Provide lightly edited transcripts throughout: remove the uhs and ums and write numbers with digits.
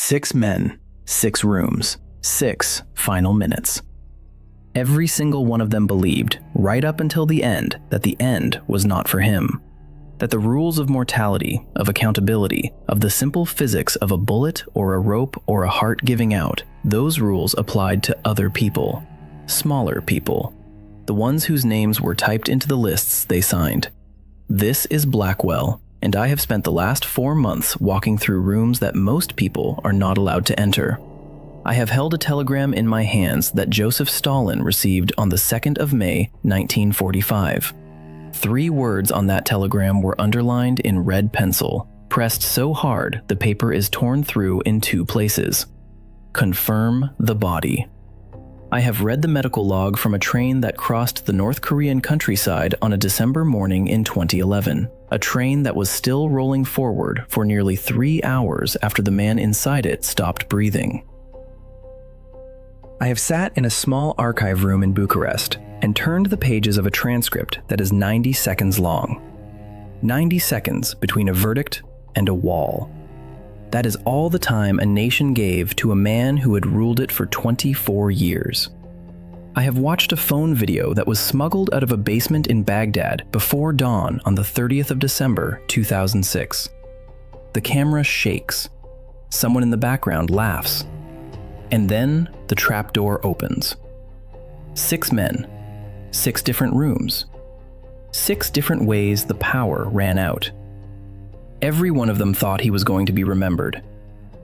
6 men, 6 rooms, 6 final minutes. Every single one of them believed, right up until the end, that the end was not for him. That the rules of mortality, of accountability, of the simple physics of a bullet or a rope or a heart giving out, those rules applied to other people, smaller people, the ones whose names were typed into the lists they signed. This is Blackwell, and I have spent the last 4 months walking through rooms that most people are not allowed to enter. I have held a telegram in my hands that Joseph Stalin received on the 2nd of May, 1945. 3 words on that telegram were underlined in red pencil, pressed so hard the paper is torn through in 2 places. Confirm the body. I have read the medical log from a train that crossed the North Korean countryside on a December morning in 2011, a train that was still rolling forward for nearly 3 hours after the man inside it stopped breathing. I have sat in a small archive room in Bucharest and turned the pages of a transcript that is 90 seconds long. 90 seconds between a verdict and a wall. That is all the time a nation gave to a man who had ruled it for 24 years. I have watched a phone video that was smuggled out of a basement in Baghdad before dawn on the 30th of December, 2006. The camera shakes. Someone in the background laughs. And then the trapdoor opens. 6 men, 6 different rooms, 6 different ways the power ran out. Every one of them thought he was going to be remembered.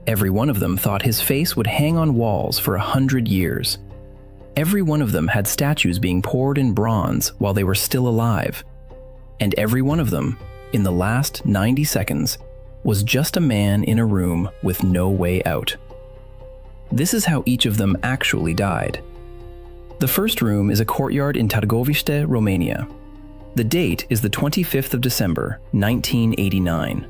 Every one of them thought his face would hang on walls for 100 years. Every one of them had statues being poured in bronze while they were still alive. And every one of them, in the last 90 seconds, was just a man in a room with no way out. This is how each of them actually died. The first room is a courtyard in Târgoviște, Romania. The date is the 25th of December, 1989.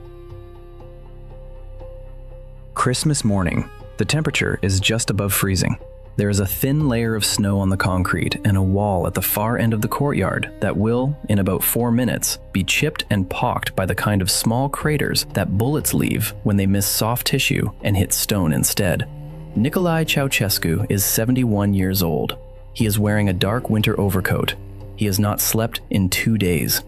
Christmas morning. The temperature is just above freezing. There is a thin layer of snow on the concrete and a wall at the far end of the courtyard that will, in about 4 minutes, be chipped and pocked by the kind of small craters that bullets leave when they miss soft tissue and hit stone instead. Nicolae Ceausescu is 71 years old. He is wearing a dark winter overcoat. He has not slept in 2 days.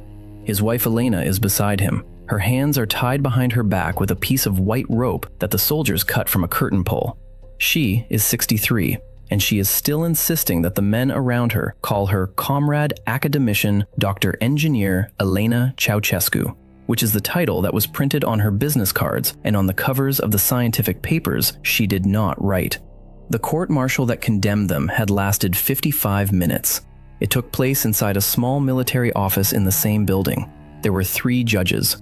His wife Elena is beside him. Her hands are tied behind her back with a piece of white rope that the soldiers cut from a curtain pole. She is 63, and she is still insisting that the men around her call her Comrade Academician Dr. Engineer Elena Ceausescu, which is the title that was printed on her business cards and on the covers of the scientific papers she did not write. The court-martial that condemned them had lasted 55 minutes. It took place inside a small military office in the same building. There were 3 judges.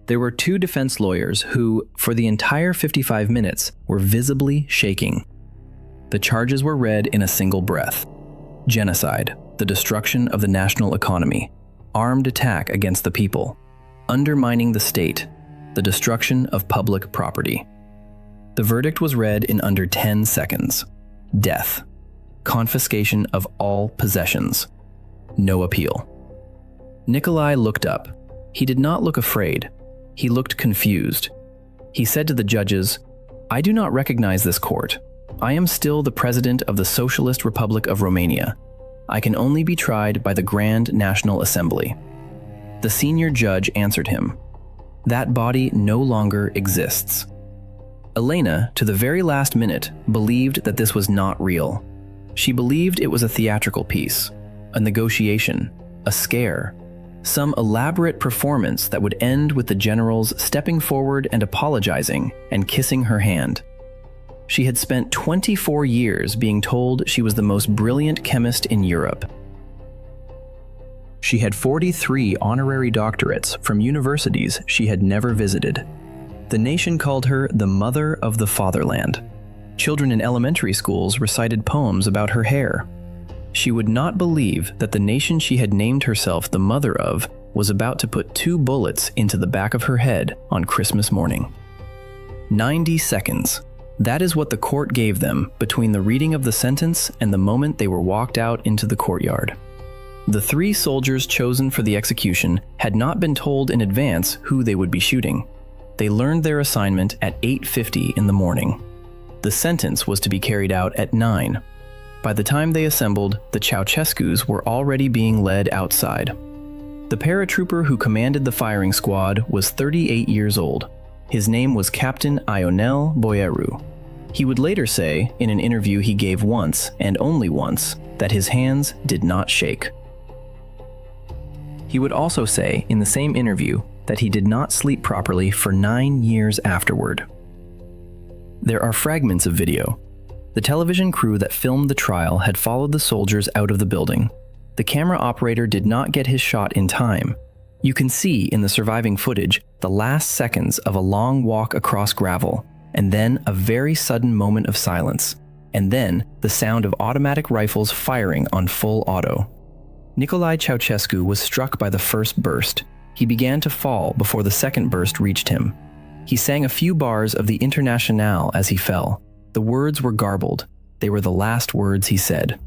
There were 2 defense lawyers who, for the entire 55 minutes, were visibly shaking. The charges were read in a single breath. Genocide, the destruction of the national economy, armed attack against the people, undermining the state, the destruction of public property. The verdict was read in under 10 seconds. Death. Confiscation of all possessions. No appeal. Nicolae looked up. He did not look afraid. He looked confused. He said to the judges, "I do not recognize this court. I am still the president of the Socialist Republic of Romania. I can only be tried by the Grand National Assembly." The senior judge answered him, "That body no longer exists." Elena, to the very last minute, believed that this was not real. She believed it was a theatrical piece, a negotiation, a scare, some elaborate performance that would end with the generals stepping forward and apologizing and kissing her hand. She had spent 24 years being told she was the most brilliant chemist in Europe. She had 43 honorary doctorates from universities she had never visited. The nation called her the Mother of the Fatherland. Children in elementary schools recited poems about her hair. She would not believe that the nation she had named herself the mother of was about to put 2 bullets into the back of her head on Christmas morning. 90 seconds. That is what the court gave them between the reading of the sentence and the moment they were walked out into the courtyard. The 3 soldiers chosen for the execution had not been told in advance who they would be shooting. They learned their assignment at 8:50 in the morning. The sentence was to be carried out at 9. By the time they assembled, the Ceausescus were already being led outside. The paratrooper who commanded the firing squad was 38 years old. His name was Captain Ionel Boyeru. He would later say, in an interview he gave once, and only once, that his hands did not shake. He would also say, in the same interview, that he did not sleep properly for 9 years afterward. There are fragments of video. The television crew that filmed the trial had followed the soldiers out of the building. The camera operator did not get his shot in time. You can see in the surviving footage the last seconds of a long walk across gravel, and then a very sudden moment of silence, and then the sound of automatic rifles firing on full auto. Nicolae Ceausescu was struck by the first burst. He began to fall before the second burst reached him. He sang a few bars of the Internationale as he fell. The words were garbled. They were the last words he said.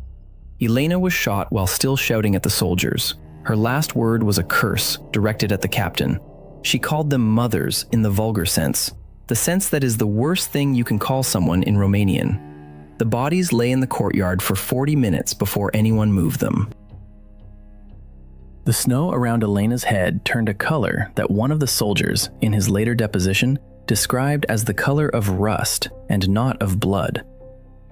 Elena was shot while still shouting at the soldiers. Her last word was a curse directed at the captain. She called them mothers in the vulgar sense, the sense that is the worst thing you can call someone in Romanian. The bodies lay in the courtyard for 40 minutes before anyone moved them. The snow around Elena's head turned a color that one of the soldiers, in his later deposition, described as the color of rust and not of blood.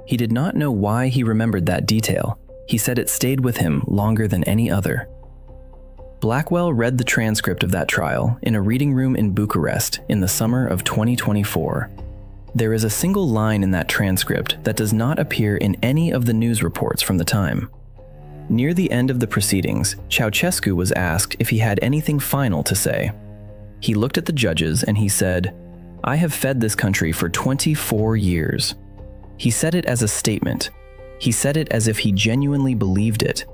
He did not know why he remembered that detail. He said it stayed with him longer than any other. Blackwell read the transcript of that trial in a reading room in Bucharest in the summer of 2024. There is a single line in that transcript that does not appear in any of the news reports from the time. Near the end of the proceedings, Ceausescu was asked if he had anything final to say. He looked at the judges and he said, "I have fed this country for 24 years. He said it as a statement. He said it as if he genuinely believed it.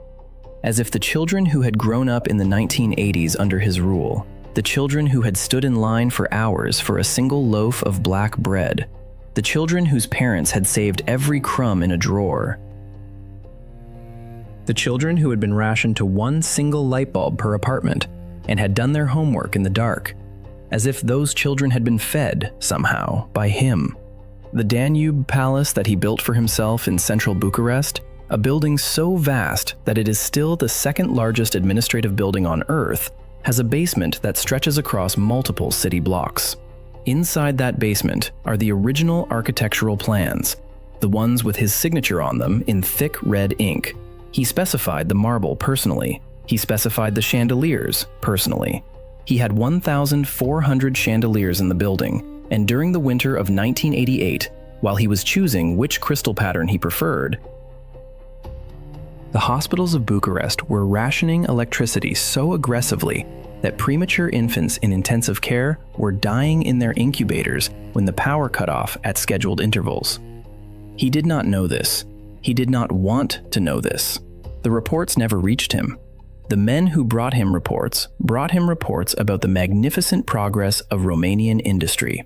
As if the children who had grown up in the 1980s under his rule, the children who had stood in line for hours for a single loaf of black bread, the children whose parents had saved every crumb in a drawer, the children who had been rationed to one single light bulb per apartment and had done their homework in the dark, as if those children had been fed, somehow, by him. The Danube Palace that he built for himself in central Bucharest, a building so vast that it is still the second largest administrative building on Earth, has a basement that stretches across multiple city blocks. Inside that basement are the original architectural plans, the ones with his signature on them in thick red ink. He specified the marble personally. He specified the chandeliers personally. He had 1,400 chandeliers in the building, and during the winter of 1988, while he was choosing which crystal pattern he preferred, the hospitals of Bucharest were rationing electricity so aggressively that premature infants in intensive care were dying in their incubators when the power cut off at scheduled intervals. He did not know this. He did not want to know this. The reports never reached him. The men who brought him reports about the magnificent progress of Romanian industry.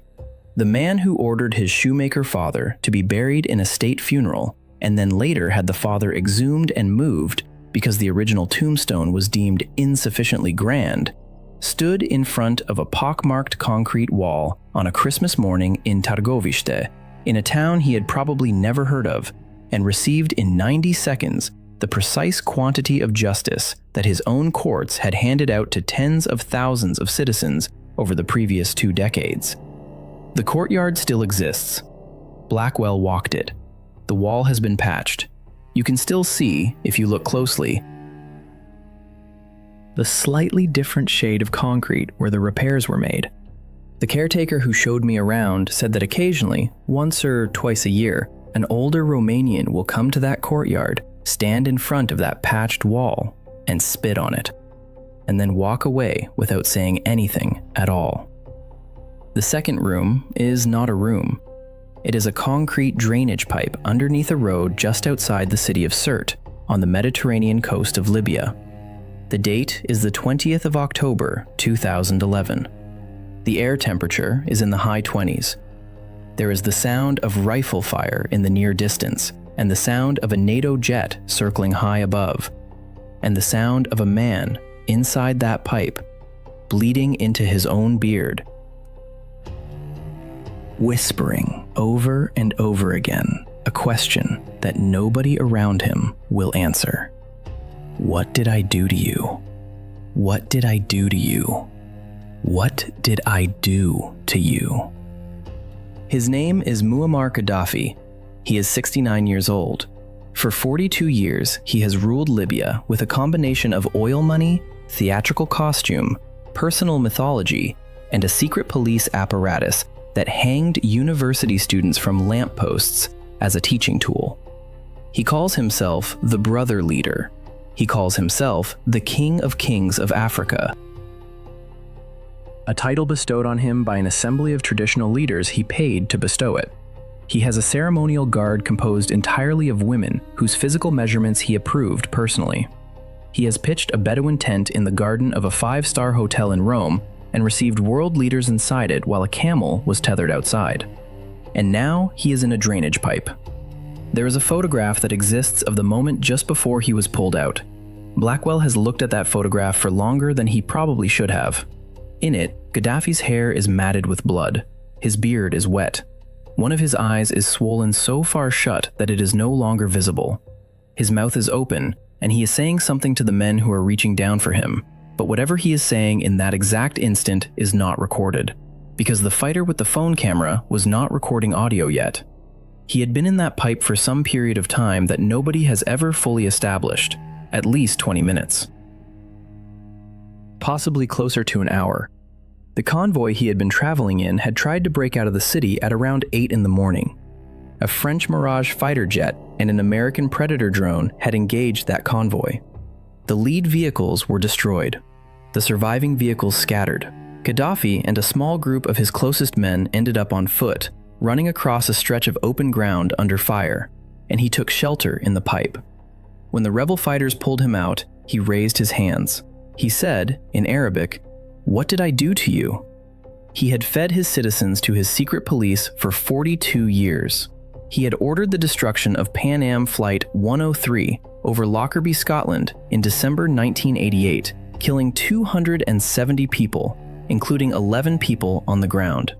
The man who ordered his shoemaker father to be buried in a state funeral and then later had the father exhumed and moved because the original tombstone was deemed insufficiently grand, stood in front of a pockmarked concrete wall on a Christmas morning in Târgoviște, in a town he had probably never heard of, and received in 90 seconds the precise quantity of justice that his own courts had handed out to tens of thousands of citizens over the previous 2 decades. The courtyard still exists. Blackwell walked it. The wall has been patched. You can still see, if you look closely, the slightly different shade of concrete where the repairs were made. The caretaker who showed me around said that occasionally, once or twice a year, an older Romanian will come to that courtyard, stand in front of that patched wall, and spit on it, and then walk away without saying anything at all. The second room is not a room. It is a concrete drainage pipe underneath a road just outside the city of Sirte, on the Mediterranean coast of Libya. The date is the 20th of October, 2011. The air temperature is in the high 20s. There is the sound of rifle fire in the near distance, and the sound of a NATO jet circling high above, and the sound of a man inside that pipe, bleeding into his own beard. whispering over and over again a question that nobody around him will answer. What did I do to you? What did I do to you? What did I do to you? His name is Muammar Gaddafi. He is 69 years old. For 42 years, he has ruled Libya with a combination of oil money, theatrical costume, personal mythology, and a secret police apparatus that hanged university students from lampposts as a teaching tool. He calls himself the brother leader. He calls himself the King of Kings of Africa, a title bestowed on him by an assembly of traditional leaders he paid to bestow it. He has a ceremonial guard composed entirely of women whose physical measurements he approved personally. He has pitched a Bedouin tent in the garden of a 5-star hotel in Rome and received world leaders inside it while a camel was tethered outside. And now he is in a drainage pipe. There is a photograph that exists of the moment just before he was pulled out. Blackwell has looked at that photograph for longer than he probably should have. In it, Gaddafi's hair is matted with blood. His beard is wet. One of his eyes is swollen so far shut that it is no longer visible. His mouth is open, and he is saying something to the men who are reaching down for him, but whatever he is saying in that exact instant is not recorded, because the fighter with the phone camera was not recording audio yet. He had been in that pipe for some period of time that nobody has ever fully established, at least 20 minutes. Possibly closer to an hour. The convoy he had been traveling in had tried to break out of the city at around 8 in the morning. A French Mirage fighter jet and an American Predator drone had engaged that convoy. The lead vehicles were destroyed. The surviving vehicles scattered. Gaddafi and a small group of his closest men ended up on foot, running across a stretch of open ground under fire, and he took shelter in the pipe. When the rebel fighters pulled him out, he raised his hands. He said, in Arabic, "What did I do to you?" He had fed his citizens to his secret police for 42 years. He had ordered the destruction of Pan Am Flight 103 over Lockerbie, Scotland in December 1988, killing 270 people, including 11 people on the ground.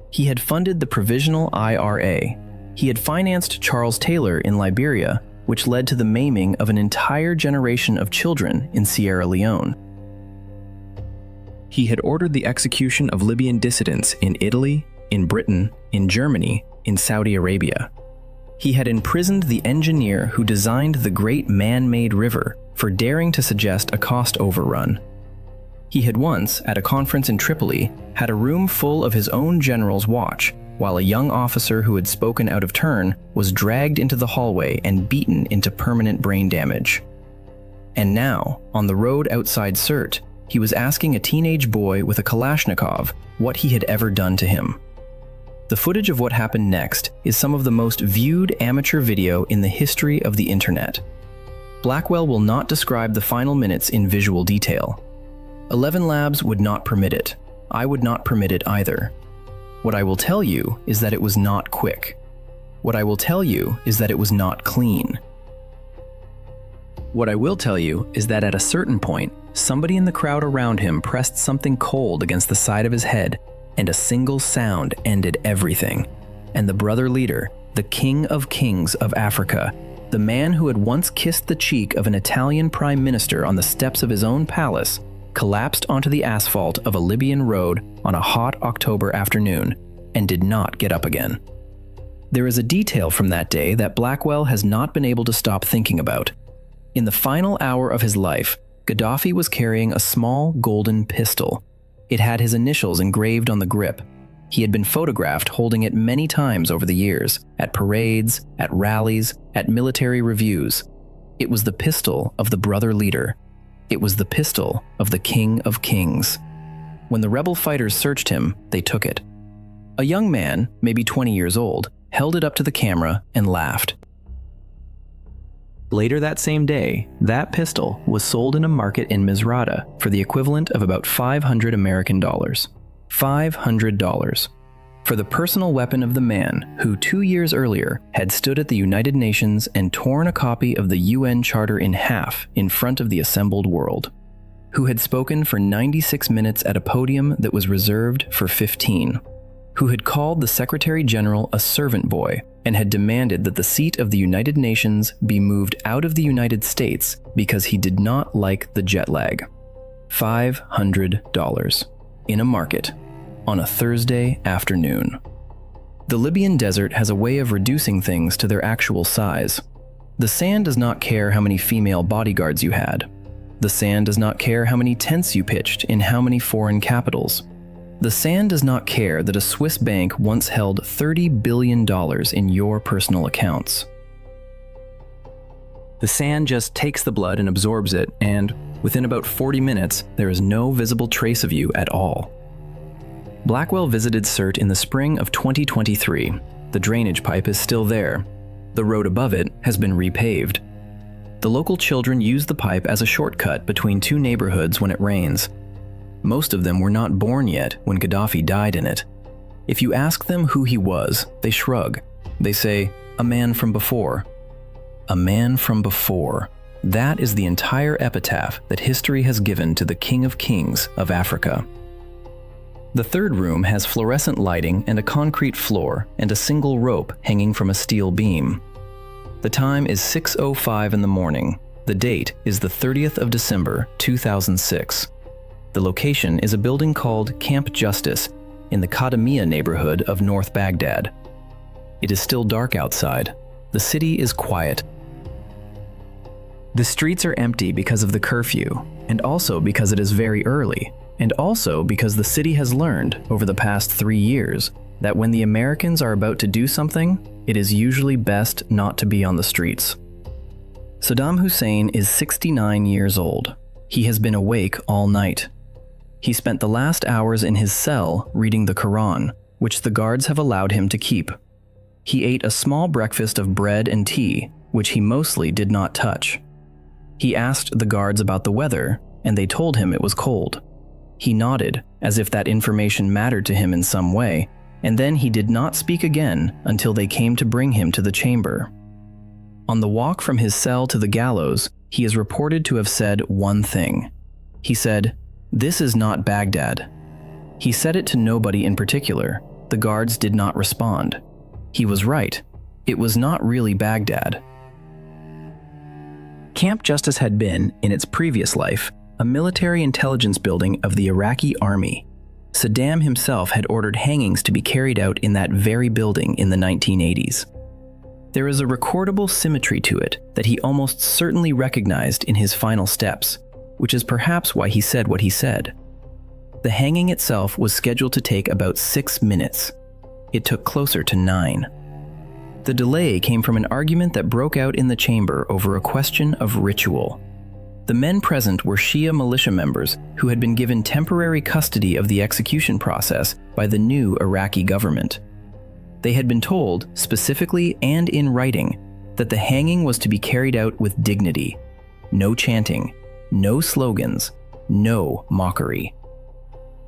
He had funded the Provisional IRA. He had financed Charles Taylor in Liberia, which led to the maiming of an entire generation of children in Sierra Leone. He had ordered the execution of Libyan dissidents in Italy, in Britain, in Germany, in Saudi Arabia. He had imprisoned the engineer who designed the great man-made river for daring to suggest a cost overrun. He had once, at a conference in Tripoli, had a room full of his own generals watch, while a young officer who had spoken out of turn was dragged into the hallway and beaten into permanent brain damage. And now, on the road outside Sirte, he was asking a teenage boy with a Kalashnikov what he had ever done to him. The footage of what happened next is some of the most viewed amateur video in the history of the internet. Blackwell will not describe the final minutes in visual detail. 11 Labs would not permit it. I would not permit it either. What I will tell you is that it was not quick. What I will tell you is that it was not clean. What I will tell you is that at a certain point, somebody in the crowd around him pressed something cold against the side of his head, and a single sound ended everything. And the brother leader, the King of Kings of Africa, the man who had once kissed the cheek of an Italian prime minister on the steps of his own palace, collapsed onto the asphalt of a Libyan road on a hot October afternoon and did not get up again. There is a detail from that day that Blackwell has not been able to stop thinking about. In the final hour of his life, Gaddafi was carrying a small golden pistol. It had his initials engraved on the grip. He had been photographed holding it many times over the years, at parades, at rallies, at military reviews. It was the pistol of the brother leader. It was the pistol of the King of Kings. When the rebel fighters searched him, they took it. A young man, maybe 20 years old, held it up to the camera and laughed. Later that same day, that pistol was sold in a market in Misrata for the equivalent of about $500 American. $500. For the personal weapon of the man who 2 years earlier had stood at the United Nations and torn a copy of the UN Charter in half in front of the assembled world. Who had spoken for 96 minutes at a podium that was reserved for 15. who had called the Secretary General a servant boy and had demanded that the seat of the United Nations be moved out of the United States because he did not like the jet lag. $500 in a market on a Thursday afternoon. The Libyan desert has a way of reducing things to their actual size. The sand does not care how many female bodyguards you had. The sand does not care how many tents you pitched in how many foreign capitals. The sand does not care that a Swiss bank once held $30 billion in your personal accounts. The sand just takes the blood and absorbs it, and within about 40 minutes, there is no visible trace of you at all. Blackwell visited Sirte in the spring of 2023. The drainage pipe is still there. The road above it has been repaved. The local children use the pipe as a shortcut between two neighborhoods when it rains. Most of them were not born yet when Gaddafi died in it. If you ask them who he was, they shrug. They say, "A man from before." A man from before. That is the entire epitaph that history has given to the King of Kings of Africa. The third room has fluorescent lighting and a concrete floor and a single rope hanging from a steel beam. The time is 6:05 in the morning. The date is the 30th of December, 2006. The location is a building called Camp Justice in the Kadamia neighborhood of North Baghdad. It is still dark outside. The city is quiet. The streets are empty because of the curfew, and also because it is very early, and also because the city has learned over the past 3 years that when the Americans are about to do something, it is usually best not to be on the streets. Saddam Hussein is 69 years old. He has been awake all night. He spent the last hours in his cell reading the Quran, which the guards have allowed him to keep. He ate a small breakfast of bread and tea, which he mostly did not touch. He asked the guards about the weather, and they told him it was cold. He nodded, as if that information mattered to him in some way, and then he did not speak again until they came to bring him to the chamber. On the walk from his cell to the gallows, he is reported to have said one thing. He said, "This is not Baghdad." He said it to nobody in particular. The guards did not respond. He was right. It was not really Baghdad. Camp Justice had been, in its previous life, a military intelligence building of the Iraqi army. Saddam himself had ordered hangings to be carried out in that very building in the 1980s. There is a recordable symmetry to it that he almost certainly recognized in his final steps, which is perhaps why he said what he said. The hanging itself was scheduled to take about 6 minutes. It took closer to 9. The delay came from an argument that broke out in the chamber over a question of ritual. The men present were Shia militia members who had been given temporary custody of the execution process by the new Iraqi government. They had been told, specifically and in writing, that the hanging was to be carried out with dignity. No chanting, no slogans, no mockery.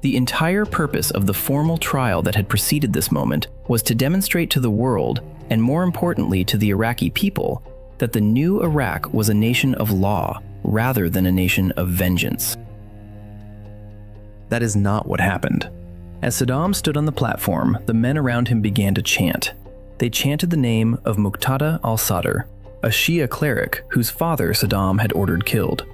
The entire purpose of the formal trial that had preceded this moment was to demonstrate to the world, and more importantly to the Iraqi people, that the new Iraq was a nation of law rather than a nation of vengeance. That is not what happened. As Saddam stood on the platform, the men around him began to chant. They chanted the name of Muqtada al-Sadr, a Shia cleric whose father Saddam had ordered killed.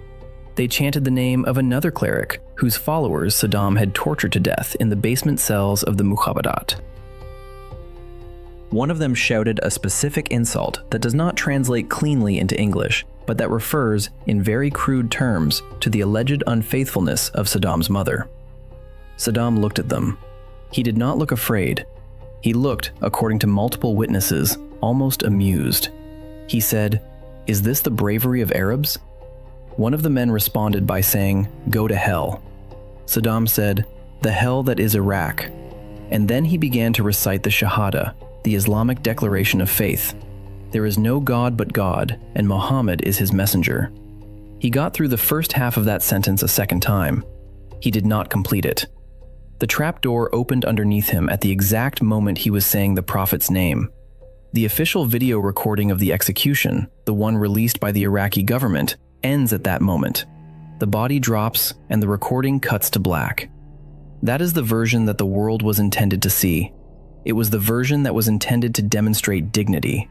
They chanted the name of another cleric whose followers Saddam had tortured to death in the basement cells of the Mukhabarat. One of them shouted a specific insult that does not translate cleanly into English, but that refers, in very crude terms, to the alleged unfaithfulness of Saddam's mother. Saddam looked at them. He did not look afraid. He looked, according to multiple witnesses, almost amused. He said, "Is this the bravery of Arabs?" One of the men responded by saying, "Go to hell." Saddam said, "The hell that is Iraq." And then he began to recite the Shahada, the Islamic declaration of faith. There is no God but God, and Muhammad is his messenger. He got through the first half of that sentence a second time. He did not complete it. The trap door opened underneath him at the exact moment he was saying the Prophet's name. The official video recording of the execution, the one released by the Iraqi government, ends at that moment. The body drops and the recording cuts to black. That is the version that the world was intended to see. It was the version that was intended to demonstrate dignity.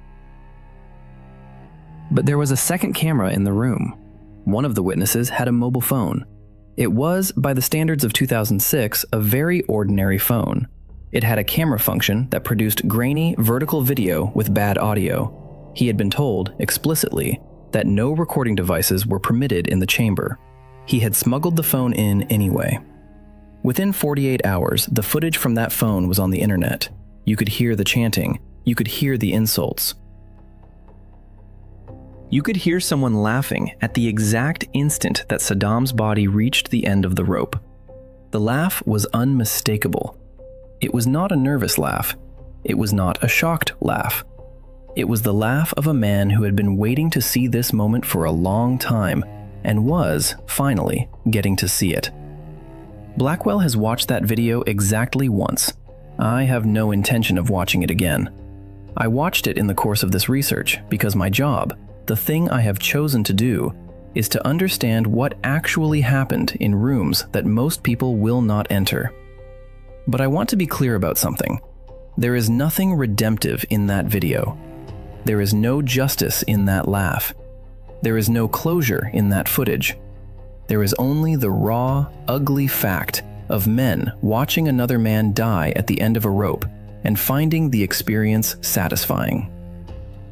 But there was a second camera in the room. One of the witnesses had a mobile phone. It was, by the standards of 2006, a very ordinary phone. It had a camera function that produced grainy, vertical video with bad audio. He had been told, explicitly, that no recording devices were permitted in the chamber. He had smuggled the phone in anyway. Within 48 hours, the footage from that phone was on the internet. You could hear the chanting. You could hear the insults. You could hear someone laughing at the exact instant that Saddam's body reached the end of the rope. The laugh was unmistakable. It was not a nervous laugh. It was not a shocked laugh. It was the laugh of a man who had been waiting to see this moment for a long time and was, finally, getting to see it. Blackwell has watched that video exactly once. I have no intention of watching it again. I watched it in the course of this research because my job, the thing I have chosen to do, is to understand what actually happened in rooms that most people will not enter. But I want to be clear about something. There is nothing redemptive in that video. There is no justice in that laugh. There is no closure in that footage. There is only the raw, ugly fact of men watching another man die at the end of a rope and finding the experience satisfying.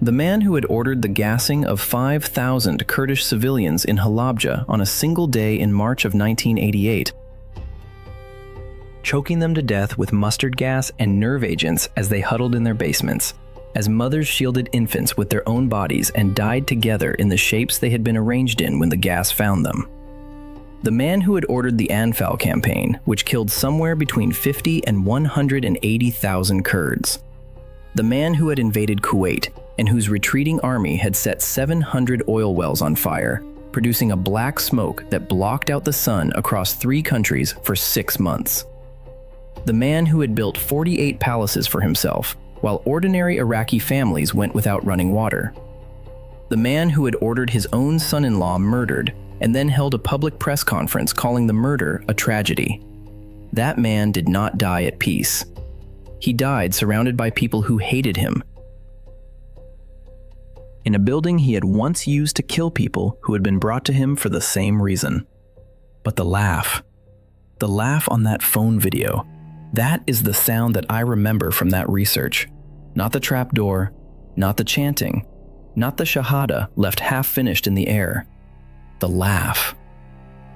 The man who had ordered the gassing of 5,000 Kurdish civilians in Halabja on a single day in March of 1988, choking them to death with mustard gas and nerve agents as they huddled in their basements, as mothers shielded infants with their own bodies and died together in the shapes they had been arranged in when the gas found them. The man who had ordered the Anfal campaign, which killed somewhere between 50 and 180,000 Kurds. The man who had invaded Kuwait and whose retreating army had set 700 oil wells on fire, producing a black smoke that blocked out the sun across 3 countries for 6 months. The man who had built 48 palaces for himself, while ordinary Iraqi families went without running water. The man who had ordered his own son-in-law murdered and then held a public press conference calling the murder a tragedy. That man did not die at peace. He died surrounded by people who hated him, in a building he had once used to kill people who had been brought to him for the same reason. But the laugh on that phone video, that is the sound that I remember from that research. Not the trapdoor, not the chanting, not the shahada left half-finished in the air. The laugh.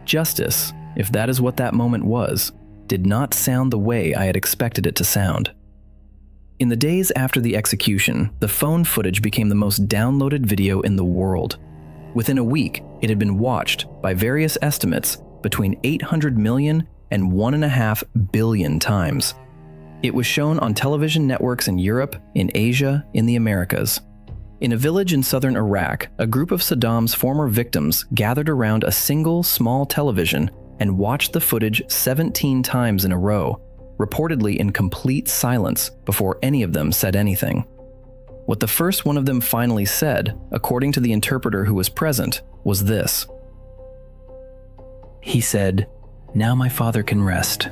Justice, if that is what that moment was, did not sound the way I had expected it to sound. In the days after the execution, the phone footage became the most downloaded video in the world. Within a week, it had been watched, by various estimates, between 800 million and 1.5 billion times. It was shown on television networks in Europe, in Asia, in the Americas. In a village in southern Iraq, a group of Saddam's former victims gathered around a single small television and watched the footage 17 times in a row, reportedly in complete silence before any of them said anything. What the first one of them finally said, according to the interpreter who was present, was this. He said, "Now my father can rest."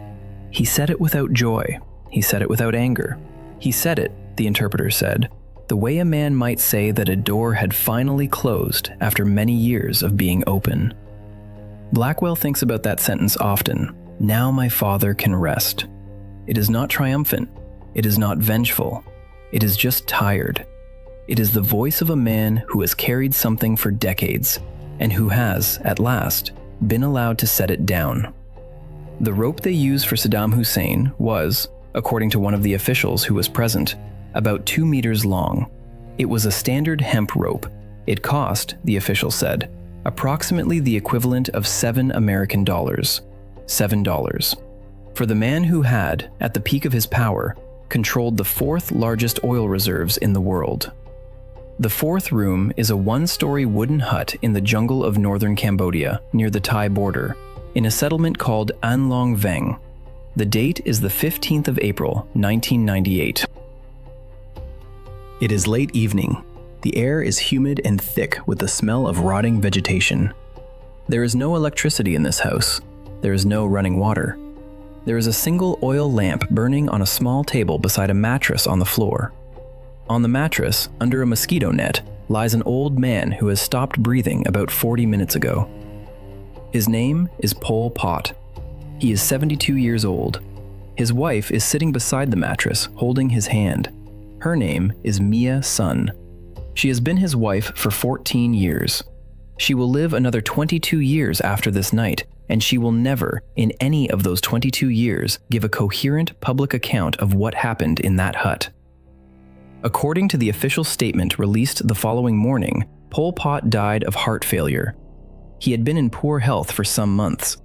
He said it without joy. He said it without anger. He said it, the interpreter said, the way a man might say that a door had finally closed after many years of being open. Blackwell thinks about that sentence often. Now my father can rest. It is not triumphant. It is not vengeful. It is just tired. It is the voice of a man who has carried something for decades and who has, at last, been allowed to set it down. The rope they used for Saddam Hussein was, according to one of the officials who was present, about 2 meters long. It was a standard hemp rope. It cost, the official said, approximately the equivalent of $7 American. $7. For the man who had, at the peak of his power, controlled the 4th largest oil reserves in the world. The 4th room is a 1-story wooden hut in the jungle of northern Cambodia, near the Thai border, in a settlement called An Long Veng. The date is the 15th of April, 1998. It is late evening. The air is humid and thick with the smell of rotting vegetation. There is no electricity in this house. There is no running water. There is a single oil lamp burning on a small table beside a mattress on the floor. On the mattress, under a mosquito net, lies an old man who has stopped breathing about 40 minutes ago. His name is Pol Pot. He is 72 years old. His wife is sitting beside the mattress, holding his hand. Her name is Mia Sun. She has been his wife for 14 years. She will live another 22 years after this night, and she will never, in any of those 22 years, give a coherent public account of what happened in that hut. According to the official statement released the following morning, Pol Pot died of heart failure. He had been in poor health for some months.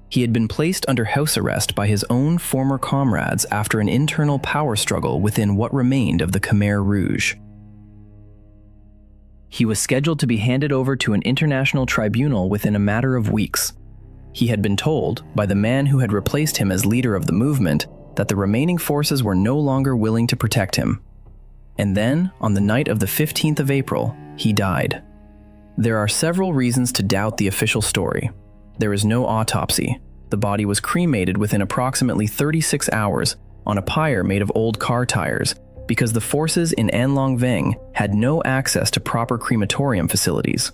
He had been placed under house arrest by his own former comrades after an internal power struggle within what remained of the Khmer Rouge. He was scheduled to be handed over to an international tribunal within a matter of weeks. He had been told, by the man who had replaced him as leader of the movement, that the remaining forces were no longer willing to protect him. And then, on the night of the 15th of April, he died. There are several reasons to doubt the official story. There is no autopsy. The body was cremated within approximately 36 hours on a pyre made of old car tires because the forces in An Long Veng had no access to proper crematorium facilities.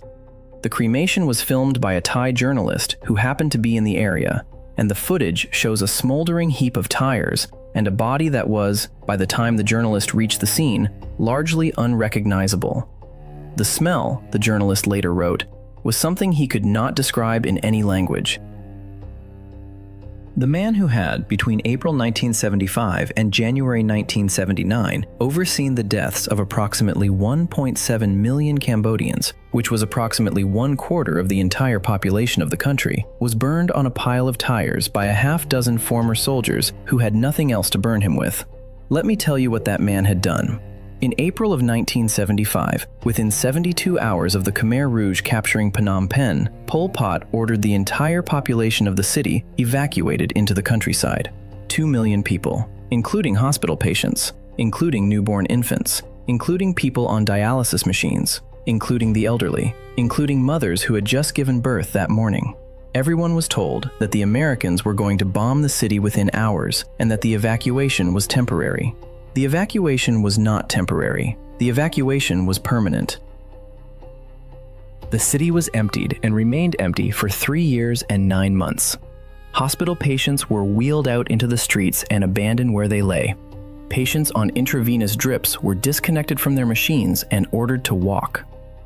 The cremation was filmed by a Thai journalist who happened to be in the area, and the footage shows a smoldering heap of tires and a body that was, by the time the journalist reached the scene, largely unrecognizable. The smell, the journalist later wrote, was something he could not describe in any language. The man who had, between April 1975 and January 1979, overseen the deaths of approximately 1.7 million Cambodians, which was approximately 1/4 of the entire population of the country, was burned on a pile of tires by a half-dozen former soldiers who had nothing else to burn him with. Let me tell you what that man had done. In April of 1975, within 72 hours of the Khmer Rouge capturing Phnom Penh, Pol Pot ordered the entire population of the city evacuated into the countryside. 2 million people, including hospital patients, including newborn infants, including people on dialysis machines, including the elderly, including mothers who had just given birth that morning. Everyone was told that the Americans were going to bomb the city within hours and that the evacuation was temporary. The evacuation was not temporary. The evacuation was permanent. The city was emptied and remained empty for 3 years and 9 months. Hospital patients were wheeled out into the streets and abandoned where they lay. Patients on intravenous drips were disconnected from their machines and ordered to walk.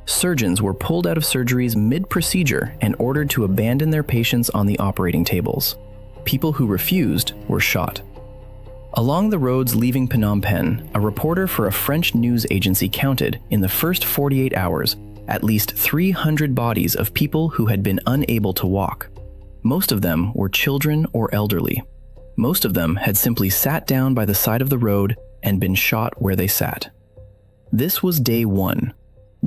Surgeons were pulled out of surgeries mid-procedure and ordered to abandon their patients on the operating tables. People who refused were shot. Along the roads leaving Phnom Penh, a reporter for a French news agency counted, in the first 48 hours, at least 300 bodies of people who had been unable to walk. Most of them were children or elderly. Most of them had simply sat down by the side of the road and been shot where they sat. This was day one.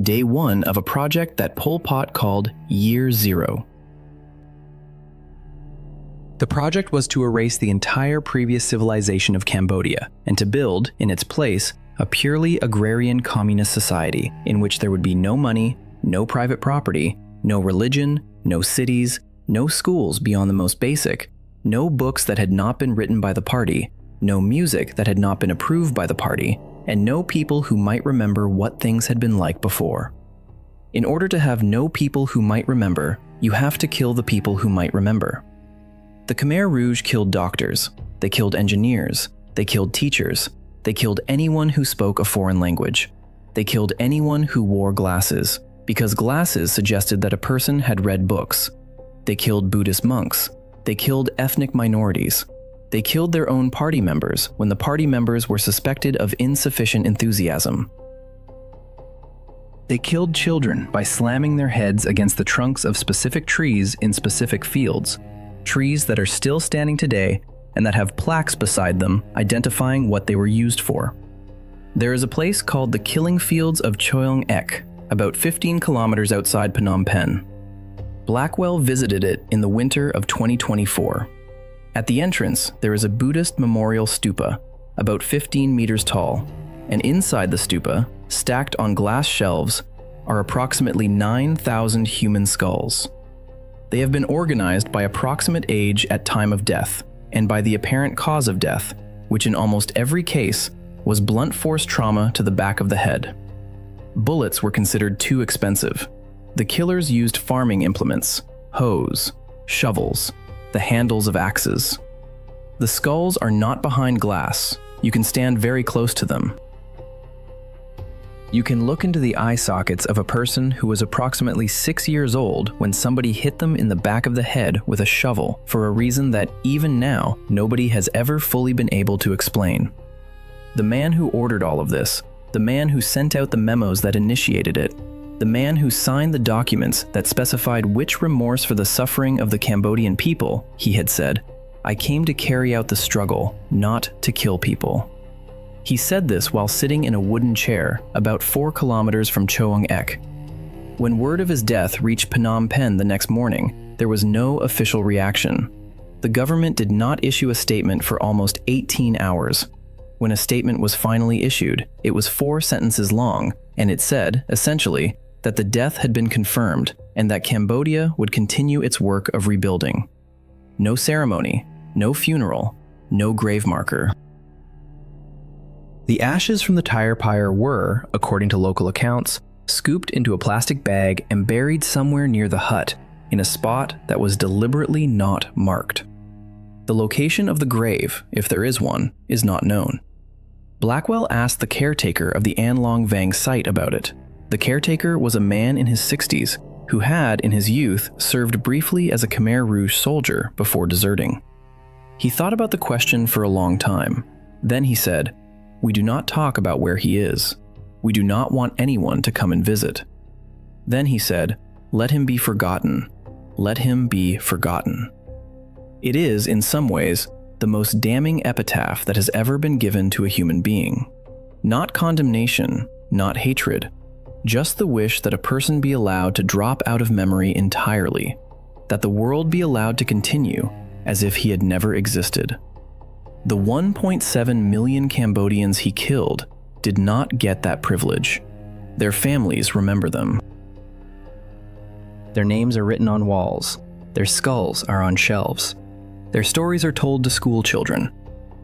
Day one of a project that Pol Pot called Year Zero. The project was to erase the entire previous civilization of Cambodia and to build, in its place, a purely agrarian communist society in which there would be no money, no private property, no religion, no cities, no schools beyond the most basic, no books that had not been written by the party, no music that had not been approved by the party, and no people who might remember what things had been like before. In order to have no people who might remember, you have to kill the people who might remember. The Khmer Rouge killed doctors, they killed engineers, they killed teachers, they killed anyone who spoke a foreign language. They killed anyone who wore glasses, because glasses suggested that a person had read books. They killed Buddhist monks. They killed ethnic minorities. They killed their own party members when the party members were suspected of insufficient enthusiasm. They killed children by slamming their heads against the trunks of specific trees in specific fields. Trees that are still standing today and that have plaques beside them identifying what they were used for. There is a place called the Killing Fields of Choeong Ek, about 15 kilometers outside Phnom Penh. Blackwell visited it in the winter of 2024. At the entrance, there is a Buddhist memorial stupa, about 15 meters tall, and inside the stupa, stacked on glass shelves, are approximately 9,000 human skulls. They have been organized by approximate age at time of death, and by the apparent cause of death, which in almost every case was blunt force trauma to the back of the head. Bullets were considered too expensive. The killers used farming implements, hoes, shovels, the handles of axes. The skulls are not behind glass. You can stand very close to them. You can look into the eye sockets of a person who was approximately 6 years old when somebody hit them in the back of the head with a shovel for a reason that even now nobody has ever fully been able to explain. The man who ordered all of this, the man who sent out the memos that initiated it, the man who signed the documents that specified which remorse for the suffering of the Cambodian people, he had said, "I came to carry out the struggle, not to kill people." He said this while sitting in a wooden chair about 4 kilometers from Choang Ek. When word of his death reached Phnom Penh the next morning, there was no official reaction. The government did not issue a statement for almost 18 hours. When a statement was finally issued, it was 4 sentences long, and it said, essentially, that the death had been confirmed and that Cambodia would continue its work of rebuilding. No ceremony, no funeral, no grave marker. The ashes from the tire pyre were, according to local accounts, scooped into a plastic bag and buried somewhere near the hut, in a spot that was deliberately not marked. The location of the grave, if there is one, is not known. Blackwell asked the caretaker of the An Long Vang site about it. The caretaker was a man in his 60s who had, in his youth, served briefly as a Khmer Rouge soldier before deserting. He thought about the question for a long time. Then he said, "We do not talk about where he is. We do not want anyone to come and visit." Then he said, "Let him be forgotten. Let him be forgotten." It is, in some ways, the most damning epitaph that has ever been given to a human being. Not condemnation, not hatred, just the wish that a person be allowed to drop out of memory entirely, that the world be allowed to continue as if he had never existed. The 1.7 million Cambodians he killed did not get that privilege. Their families remember them. Their names are written on walls. Their skulls are on shelves. Their stories are told to school children.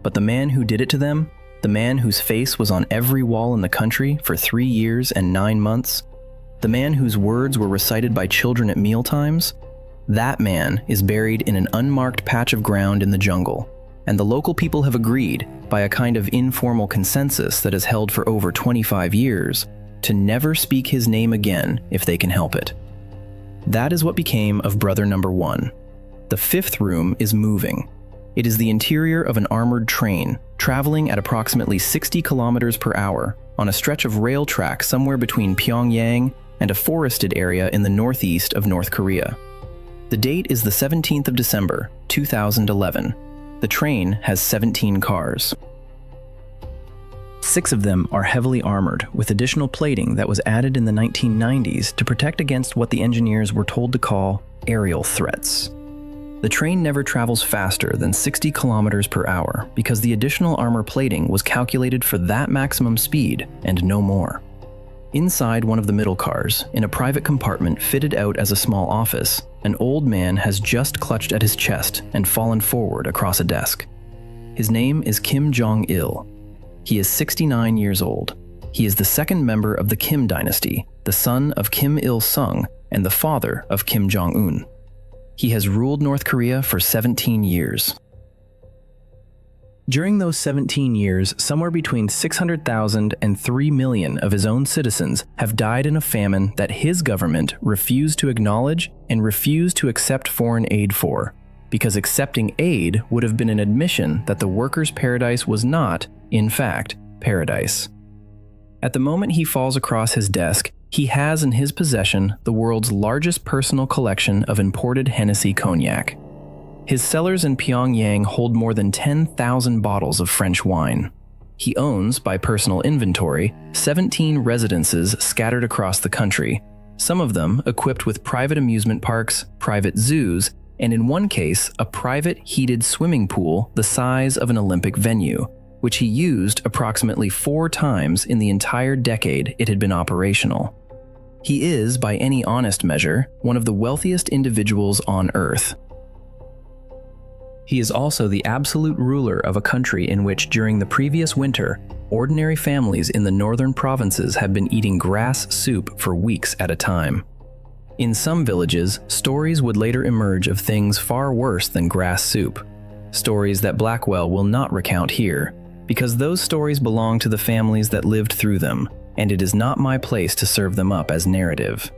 But the man who did it to them, the man whose face was on every wall in the country for 3 years and 9 months, the man whose words were recited by children at mealtimes, that man is buried in an unmarked patch of ground in the jungle. And the local people have agreed, by a kind of informal consensus that has held for over 25 years, to never speak his name again if they can help it. That is what became of Brother Number 1. The 5th room is moving. It is the interior of an armored train, traveling at approximately 60 kilometers per hour on a stretch of rail track somewhere between Pyongyang and a forested area in the northeast of North Korea. The date is the 17th of December, 2011. The train has 17 cars. 6 of them are heavily armored, with additional plating that was added in the 1990s to protect against what the engineers were told to call aerial threats. The train never travels faster than 60 kilometers per hour because the additional armor plating was calculated for that maximum speed and no more. Inside one of the middle cars, in a private compartment fitted out as a small office, an old man has just clutched at his chest and fallen forward across a desk. His name is Kim Jong-il. He is 69 years old. He is the 2nd member of the Kim dynasty, the son of Kim Il-sung and the father of Kim Jong-un. He has ruled North Korea for 17 years. During those 17 years, somewhere between 600,000 and 3 million of his own citizens have died in a famine that his government refused to acknowledge and refused to accept foreign aid for, because accepting aid would have been an admission that the workers' paradise was not, in fact, paradise. At the moment he falls across his desk, he has in his possession the world's largest personal collection of imported Hennessy cognac. His cellars in Pyongyang hold more than 10,000 bottles of French wine. He owns, by personal inventory, 17 residences scattered across the country, some of them equipped with private amusement parks, private zoos, and in one case, a private heated swimming pool the size of an Olympic venue, which he used approximately 4 times in the entire decade it had been operational. He is, by any honest measure, one of the wealthiest individuals on Earth. He is also the absolute ruler of a country in which, during the previous winter, ordinary families in the northern provinces have been eating grass soup for weeks at a time. In some villages, stories would later emerge of things far worse than grass soup. Stories that Blackwell will not recount here, because those stories belong to the families that lived through them, and it is not my place to serve them up as narrative.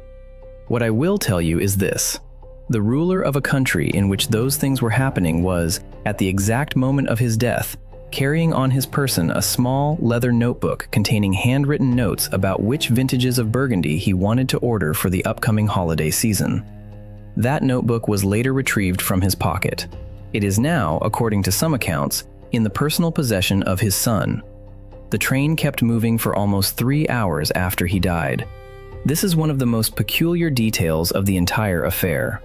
What I will tell you is this. The ruler of a country in which those things were happening was, at the exact moment of his death, carrying on his person a small leather notebook containing handwritten notes about which vintages of Burgundy he wanted to order for the upcoming holiday season. That notebook was later retrieved from his pocket. It is now, according to some accounts, in the personal possession of his son. The train kept moving for almost 3 hours after he died. This is one of the most peculiar details of the entire affair.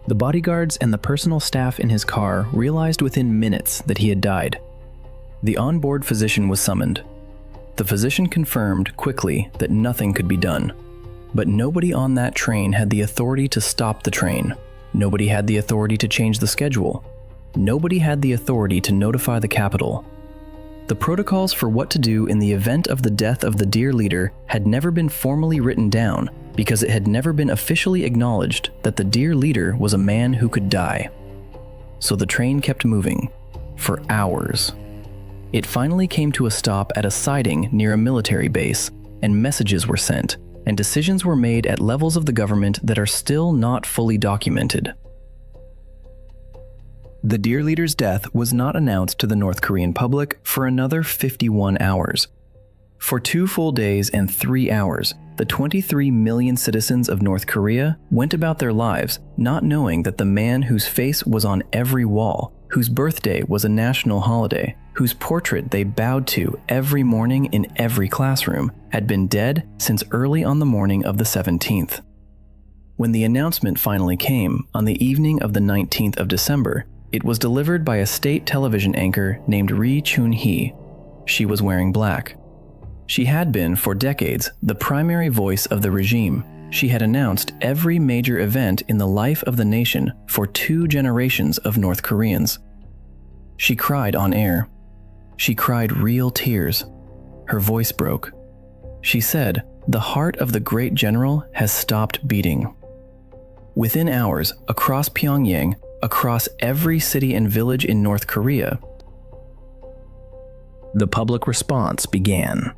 The bodyguards and the personal staff in his car realized within minutes that he had died. The onboard physician was summoned. The physician confirmed quickly that nothing could be done. But nobody on that train had the authority to stop the train. Nobody had the authority to change the schedule. Nobody had the authority to notify the capital. The protocols for what to do in the event of the death of the dear leader had never been formally written down because it had never been officially acknowledged that the dear leader was a man who could die. So the train kept moving for hours. It finally came to a stop at a siding near a military base, and messages were sent, and decisions were made at levels of the government that are still not fully documented. The dear leader's death was not announced to the North Korean public for another 51 hours. For 2 full days and 3 hours, the 23 million citizens of North Korea went about their lives not knowing that the man whose face was on every wall, whose birthday was a national holiday, whose portrait they bowed to every morning in every classroom, had been dead since early on the morning of the 17th. When the announcement finally came, on the evening of the 19th of December, it was delivered by a state television anchor named Ri Chun-hee. She was wearing black. She had been, for decades, the primary voice of the regime. She had announced every major event in the life of the nation for 2 generations of North Koreans. She cried on air. She cried real tears. Her voice broke. She said, "The heart of the great general has stopped beating." Within hours, across Pyongyang, across every city and village in North Korea, the public response began.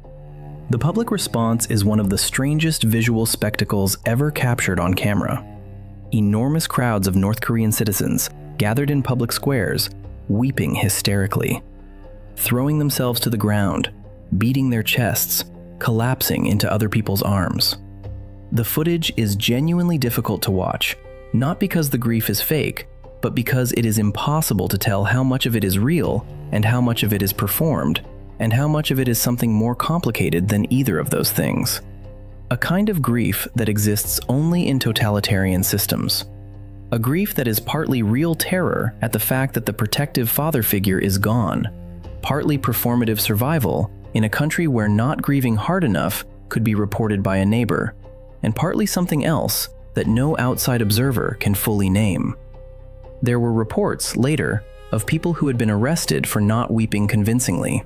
The public response is one of the strangest visual spectacles ever captured on camera. Enormous crowds of North Korean citizens gathered in public squares, weeping hysterically, throwing themselves to the ground, beating their chests, collapsing into other people's arms. The footage is genuinely difficult to watch, not because the grief is fake, but because it is impossible to tell how much of it is real and how much of it is performed, and how much of it is something more complicated than either of those things. A kind of grief that exists only in totalitarian systems. A grief that is partly real terror at the fact that the protective father figure is gone, partly performative survival in a country where not grieving hard enough could be reported by a neighbor, and partly something else that no outside observer can fully name. There were reports, later, of people who had been arrested for not weeping convincingly.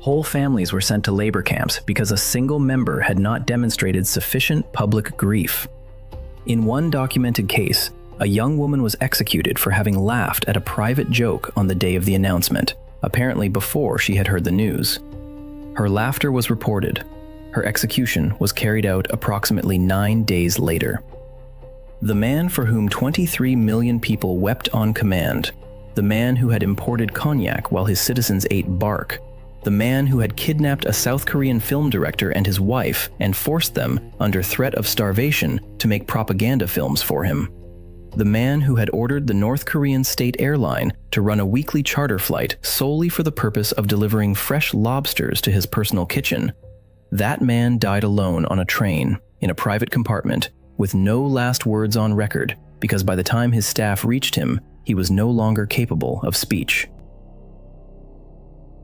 Whole families were sent to labor camps because a single member had not demonstrated sufficient public grief. In one documented case, a young woman was executed for having laughed at a private joke on the day of the announcement, apparently before she had heard the news. Her laughter was reported. Her execution was carried out approximately 9 days later. The man for whom 23 million people wept on command, the man who had imported cognac while his citizens ate bark, the man who had kidnapped a South Korean film director and his wife and forced them, under threat of starvation, to make propaganda films for him. The man who had ordered the North Korean state airline to run a weekly charter flight solely for the purpose of delivering fresh lobsters to his personal kitchen. That man died alone on a train, in a private compartment, with no last words on record, because by the time his staff reached him, he was no longer capable of speech.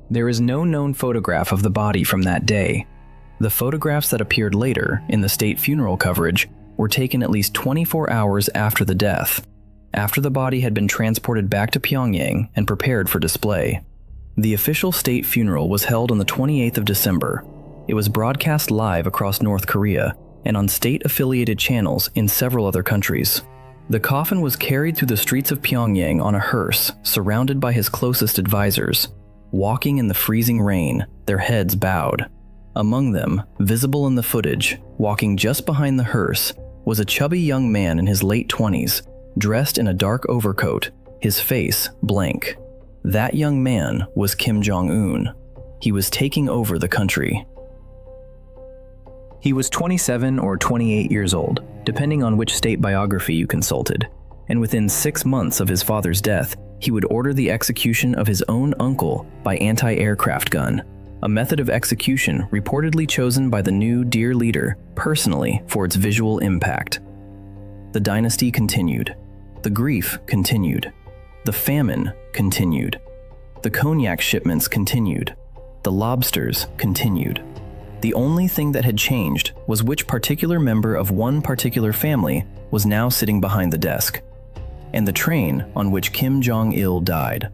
There is no known photograph of the body from that day. The photographs that appeared later, in the state funeral coverage, were taken at least 24 hours after the death. after the body had been transported back to Pyongyang and prepared for display. The official state funeral was held on the 28th of December. It was broadcast live across North Korea and on state-affiliated channels in several other countries. The coffin was carried through the streets of Pyongyang on a hearse, surrounded by his closest advisors, walking in the freezing rain, their heads bowed. Among them, visible in the footage, walking just behind the hearse, was a chubby young man in his late 20s, dressed in a dark overcoat, his face blank. That young man was Kim Jong-un. He was taking over the country. He was 27 or 28 years old, depending on which state biography you consulted, and within 6 months of his father's death, he would order the execution of his own uncle by anti-aircraft gun, a method of execution reportedly chosen by the new dear leader personally for its visual impact. The dynasty continued. The grief continued. The famine continued. The cognac shipments continued. The lobsters continued. The only thing that had changed was which particular member of one particular family was now sitting behind the desk, and the train on which Kim Jong-il died.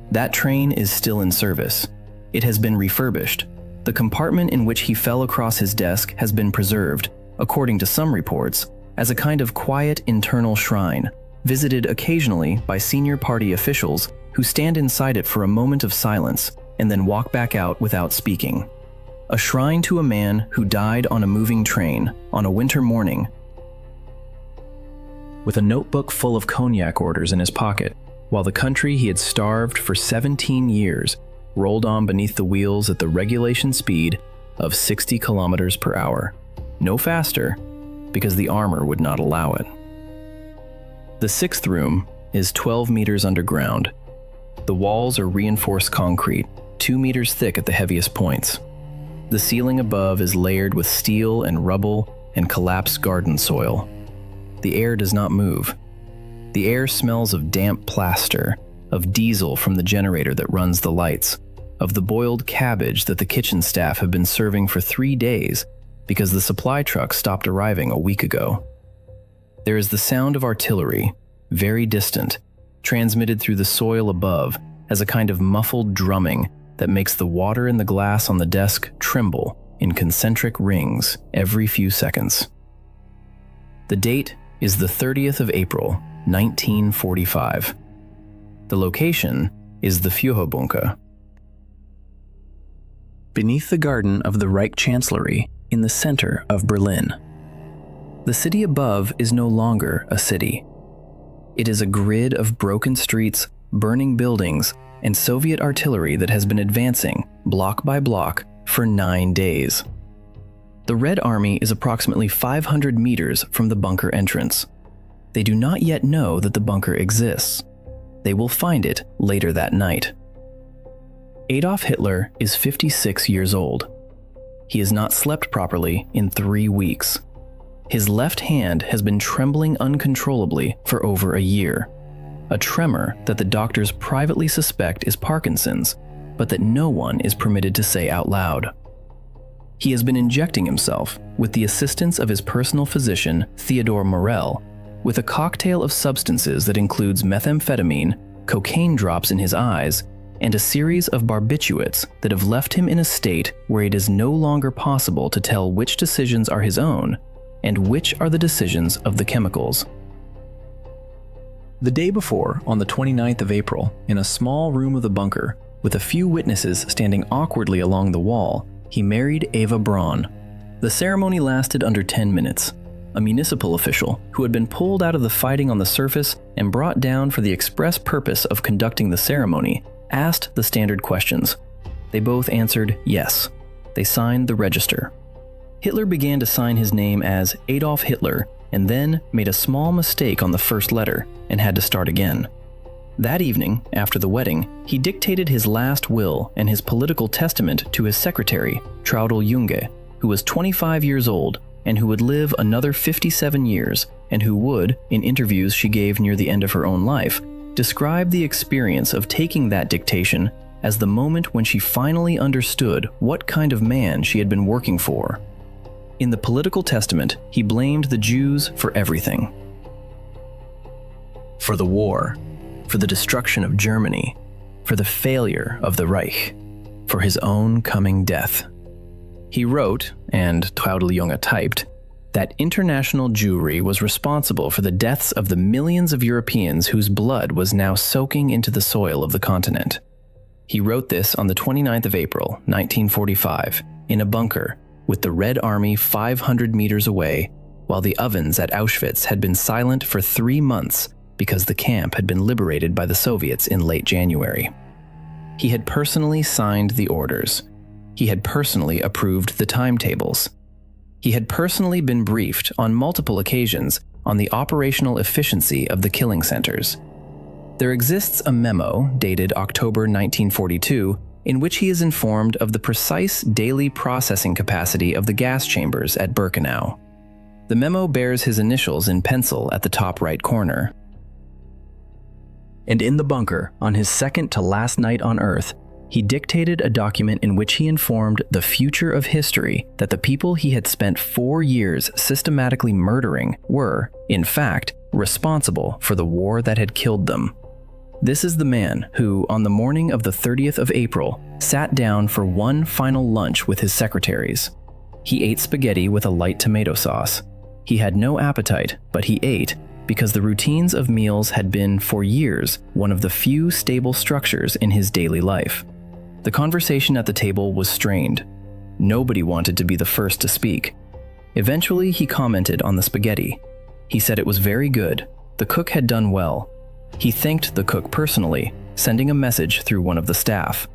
That train is still in service. It has been refurbished. The compartment in which he fell across his desk has been preserved, according to some reports, as a kind of quiet internal shrine, visited occasionally by senior party officials who stand inside it for a moment of silence and then walk back out without speaking. A shrine to a man who died on a moving train on a winter morning, with a notebook full of cognac orders in his pocket, while the country he had starved for 17 years rolled on beneath the wheels at the regulation speed of 60 kilometers per hour. No faster, because the armor would not allow it. The 6th room is 12 meters underground. The walls are reinforced concrete, 2 meters thick at the heaviest points. The ceiling above is layered with steel and rubble and collapsed garden soil. The air does not move. The air smells of damp plaster, of diesel from the generator that runs the lights, of the boiled cabbage that the kitchen staff have been serving for 3 days because the supply truck stopped arriving a week ago. There is the sound of artillery, very distant, transmitted through the soil above as a kind of muffled drumming that makes the water in the glass on the desk tremble in concentric rings every few seconds. The date is the 30th of April, 1945. The location is the Führerbunker. Beneath the garden of the Reich Chancellery in the center of Berlin. The city above is no longer a city. It is a grid of broken streets, burning buildings, and Soviet artillery that has been advancing, block by block, for 9 days. The Red Army is approximately 500 meters from the bunker entrance. They do not yet know that the bunker exists. They will find it later that night. Adolf Hitler is 56 years old. He has not slept properly in 3 weeks. His left hand has been trembling uncontrollably for over a year. A tremor that the doctors privately suspect is Parkinson's, but that no one is permitted to say out loud. He has been injecting himself, with the assistance of his personal physician, Theodore Morell, with a cocktail of substances that includes methamphetamine, cocaine drops in his eyes, and a series of barbiturates that have left him in a state where it is no longer possible to tell which decisions are his own and which are the decisions of the chemicals. The day before, on the 29th of April, in a small room of the bunker, with a few witnesses standing awkwardly along the wall, he married Eva Braun. The ceremony lasted under 10 minutes. A municipal official, who had been pulled out of the fighting on the surface and brought down for the express purpose of conducting the ceremony, asked the standard questions. They both answered yes. They signed the register. Hitler began to sign his name as Adolf Hitler and then made a small mistake on the first letter and had to start again. That evening, after the wedding, he dictated his last will and his political testament to his secretary, Traudl Junge, who was 25 years old and who would live another 57 years and who would, in interviews she gave near the end of her own life, describe the experience of taking that dictation as the moment when she finally understood what kind of man she had been working for. In the political testament, he blamed the Jews for everything. for the war, for the destruction of Germany, for the failure of the Reich, for his own coming death. He wrote, and Târgoviște typed, that international Jewry was responsible for the deaths of the millions of Europeans whose blood was now soaking into the soil of the continent. He wrote this on the 29th of April, 1945, in a bunker, with the Red Army 500 meters away, while the ovens at Auschwitz had been silent for 3 months because the camp had been liberated by the Soviets in late January. He had personally signed the orders. He had personally approved the timetables. He had personally been briefed on multiple occasions on the operational efficiency of the killing centers. There exists a memo dated October 1942 in which he is informed of the precise daily processing capacity of the gas chambers at Birkenau. The memo bears his initials in pencil at the top right corner. And in the bunker, on his second to last night on Earth, he dictated a document in which he informed the future of history that the people he had spent 4 years systematically murdering were, in fact, responsible for the war that had killed them. This is the man who, on the morning of the 30th of April, sat down for one final lunch with his secretaries. He ate spaghetti with a light tomato sauce. He had no appetite, but he ate because the routines of meals had been, for years, one of the few stable structures in his daily life. The conversation at the table was strained. Nobody wanted to be the first to speak. Eventually, he commented on the spaghetti. He said it was very good. The cook had done well. He thanked the cook personally, sending a message through one of the staff.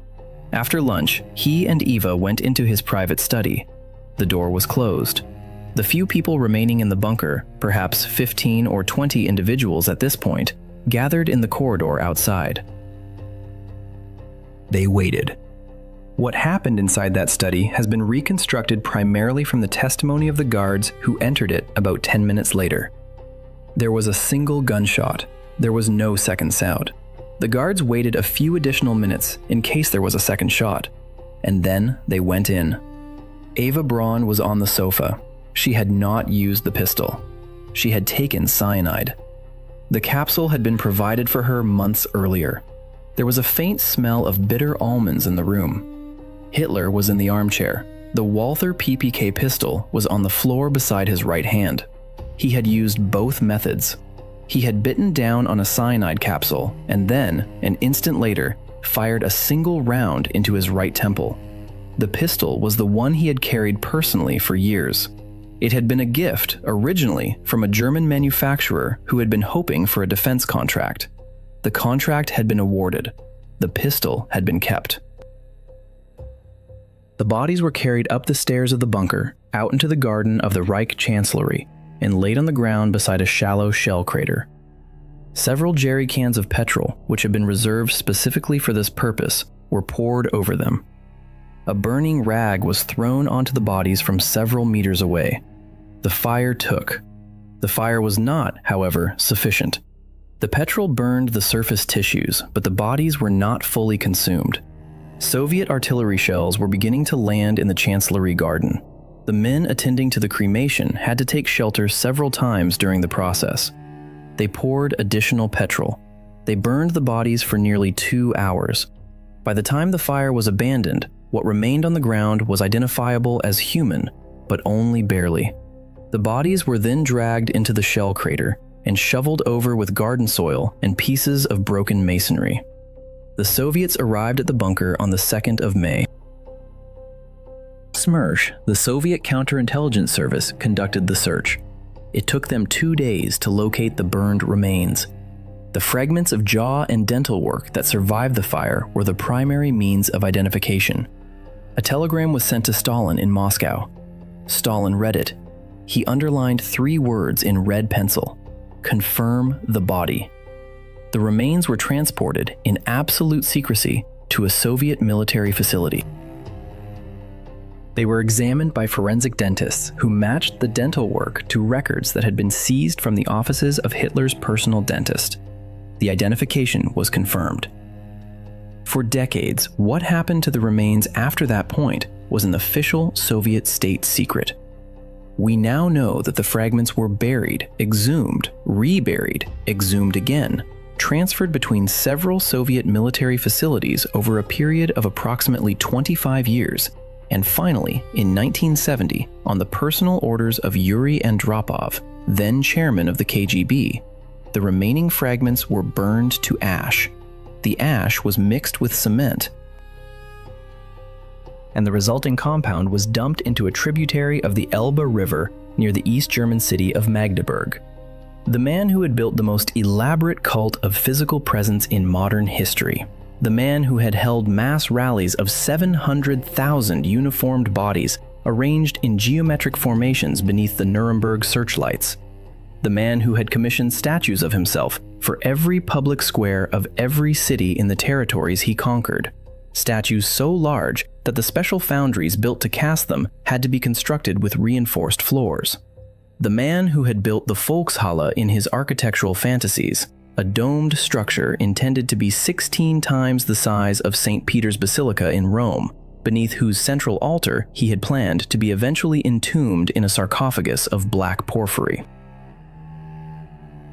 After lunch, he and Eva went into his private study. The door was closed. The few people remaining in the bunker, perhaps 15 or 20 individuals at this point, gathered in the corridor outside. They waited. What happened inside that study has been reconstructed primarily from the testimony of the guards who entered it about 10 minutes later. There was a single gunshot. There was no second sound. The guards waited a few additional minutes in case there was a second shot, and then they went in. Eva Braun was on the sofa. She had not used the pistol. She had taken cyanide. The capsule had been provided for her months earlier. There was a faint smell of bitter almonds in the room. Hitler was in the armchair. The Walther PPK pistol was on the floor beside his right hand. He had used both methods. He had bitten down on a cyanide capsule and then, an instant later, fired a single round into his right temple. The pistol was the one he had carried personally for years. It had been a gift, originally, from a German manufacturer who had been hoping for a defense contract. The contract had been awarded. The pistol had been kept. The bodies were carried up the stairs of the bunker, out into the garden of the Reich Chancellery, and laid on the ground beside a shallow shell crater. Several jerry cans of petrol, which had been reserved specifically for this purpose, were poured over them. A burning rag was thrown onto the bodies from several meters away. The fire took. The fire was not, however, sufficient. The petrol burned the surface tissues, but the bodies were not fully consumed. Soviet artillery shells were beginning to land in the Chancellery garden. The men attending to the cremation had to take shelter several times during the process. They poured additional petrol. They burned the bodies for nearly 2 hours. By the time the fire was abandoned, what remained on the ground was identifiable as human, but only barely. The bodies were then dragged into the shell crater and shoveled over with garden soil and pieces of broken masonry. The Soviets arrived at the bunker on the 2nd of May. SMERSH, the Soviet counterintelligence service, conducted the search. It took them 2 days to locate the burned remains. The fragments of jaw and dental work that survived the fire were the primary means of identification. A telegram was sent to Stalin in Moscow. Stalin read it. He underlined 3 words in red pencil: confirm the body. The remains were transported in absolute secrecy to a Soviet military facility. They were examined by forensic dentists who matched the dental work to records that had been seized from the offices of Hitler's personal dentist. The identification was confirmed. For decades, what happened to the remains after that point was an official Soviet state secret. We now know that the fragments were buried, exhumed, reburied, exhumed again, transferred between several Soviet military facilities over a period of approximately 25 years, and finally, in 1970, on the personal orders of Yuri Andropov, then chairman of the KGB, the remaining fragments were burned to ash. The ash was mixed with cement, and the resulting compound was dumped into a tributary of the Elbe River near the East German city of Magdeburg. The man who had built the most elaborate cult of physical presence in modern history, the man who had held mass rallies of 700,000 uniformed bodies arranged in geometric formations beneath the Nuremberg searchlights, the man who had commissioned statues of himself for every public square of every city in the territories he conquered, statues so large that the special foundries built to cast them had to be constructed with reinforced floors. The man who had built the Volkshalle in his architectural fantasies, a domed structure intended to be 16 times the size of St. Peter's Basilica in Rome, beneath whose central altar he had planned to be eventually entombed in a sarcophagus of black porphyry.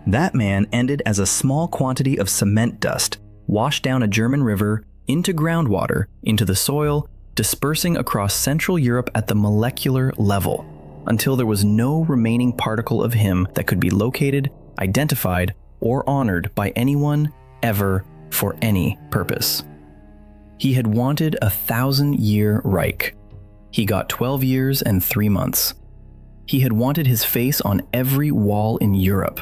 That man ended as a small quantity of cement dust, washed down a German river, into groundwater, into the soil, dispersing across Central Europe at the molecular level, until there was no remaining particle of him that could be located, identified, or honored by anyone, ever, for any purpose. He had wanted a 1,000-year Reich. He got 12 years and 3 months. He had wanted his face on every wall in Europe.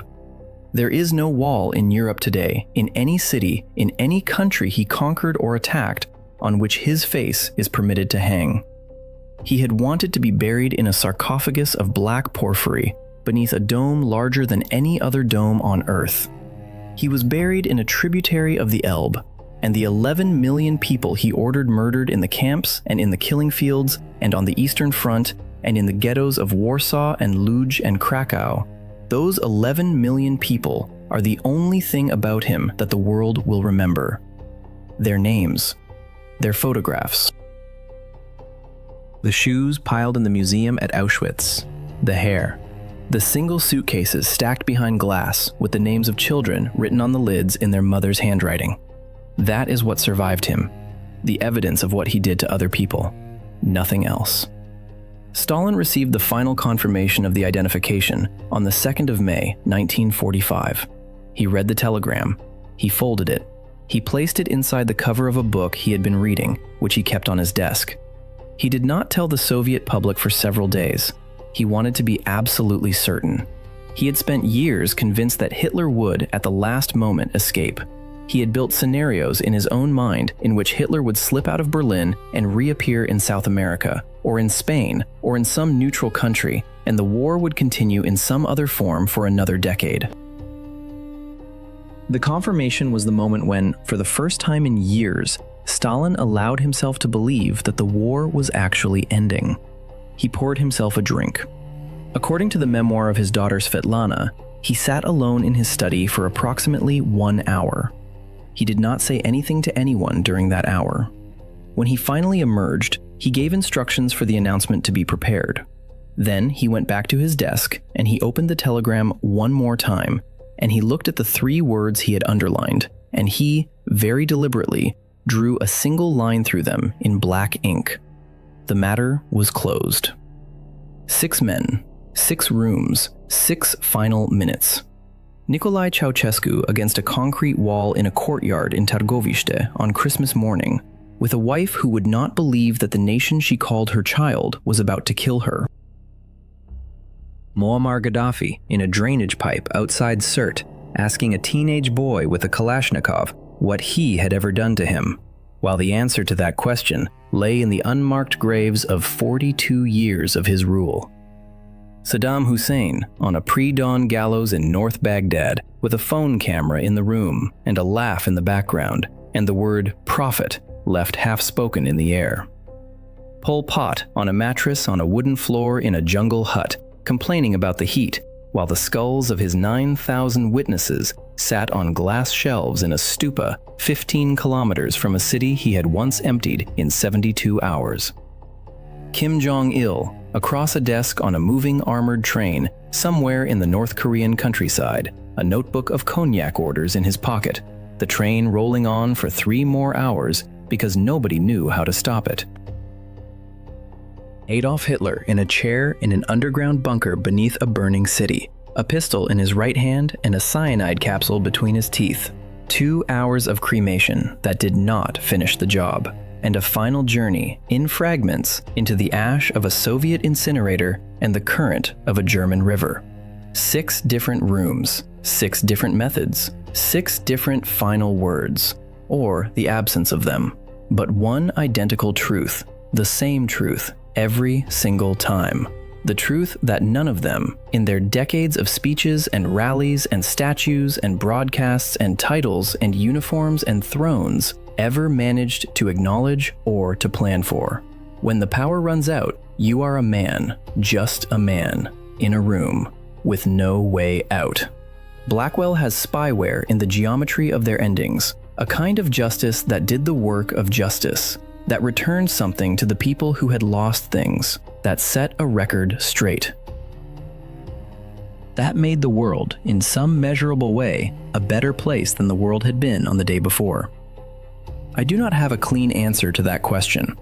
There is no wall in Europe today, in any city, in any country he conquered or attacked, on which his face is permitted to hang. He had wanted to be buried in a sarcophagus of black porphyry, beneath a dome larger than any other dome on Earth. He was buried in a tributary of the Elbe, and the 11 million people he ordered murdered in the camps and in the killing fields and on the Eastern Front and in the ghettos of Warsaw and Lodz and Krakow, those 11 million people are the only thing about him that the world will remember. Their names, their photographs. The shoes piled in the museum at Auschwitz, the hair, the single suitcases stacked behind glass with the names of children written on the lids in their mother's handwriting. That is what survived him, the evidence of what he did to other people, nothing else. Stalin received the final confirmation of the identification on the 2nd of May, 1945. He read the telegram. He folded it. He placed it inside the cover of a book he had been reading, which he kept on his desk. He did not tell the Soviet public for several days. He wanted to be absolutely certain. He had spent years convinced that Hitler would, at the last moment, escape. He had built scenarios in his own mind in which Hitler would slip out of Berlin and reappear in South America, or in Spain, or in some neutral country, and the war would continue in some other form for another decade. The confirmation was the moment when, for the first time in years, Stalin allowed himself to believe that the war was actually ending. He poured himself a drink. According to the memoir of his daughter Svetlana, he sat alone in his study for approximately 1 hour. He did not say anything to anyone during that hour. When he finally emerged, he gave instructions for the announcement to be prepared. Then he went back to his desk and he opened the telegram one more time, and he looked at the 3 words he had underlined, and he, very deliberately, drew a single line through them in black ink. The matter was closed. 6 men, 6 rooms, 6 final minutes. Nicolae Ceausescu against a concrete wall in a courtyard in Târgoviște on Christmas morning, with a wife who would not believe that the nation she called her child was about to kill her. Muammar Gaddafi in a drainage pipe outside Sirte, asking a teenage boy with a Kalashnikov what he had ever done to him, while the answer to that question lay in the unmarked graves of 42 years of his rule. Saddam Hussein on a pre-dawn gallows in North Baghdad with a phone camera in the room and a laugh in the background, and the word prophet left half-spoken in the air. Pol Pot on a mattress on a wooden floor in a jungle hut, complaining about the heat, while the skulls of his 9,000 witnesses sat on glass shelves in a stupa 15 kilometers from a city he had once emptied in 72 hours. Kim Jong-il, across a desk on a moving armored train somewhere in the North Korean countryside, a notebook of cognac orders in his pocket, the train rolling on for 3 more hours because nobody knew how to stop it. Adolf Hitler in a chair in an underground bunker beneath a burning city, a pistol in his right hand and a cyanide capsule between his teeth. 2 hours of cremation that did not finish the job, and a final journey in fragments into the ash of a Soviet incinerator and the current of a German river. 6 different rooms, 6 different methods, 6 different final words, or the absence of them, but one identical truth, the same truth every single time. The truth that none of them, in their decades of speeches and rallies and statues and broadcasts and titles and uniforms and thrones, ever managed to acknowledge or to plan for. When the power runs out, you are a man, just a man, in a room, with no way out. Blackwell has spyware in the geometry of their endings, a kind of justice that did the work of justice, that returned something to the people who had lost things, that set a record straight. That made the world, in some measurable way, a better place than the world had been on the day before. I do not have a clean answer to that question.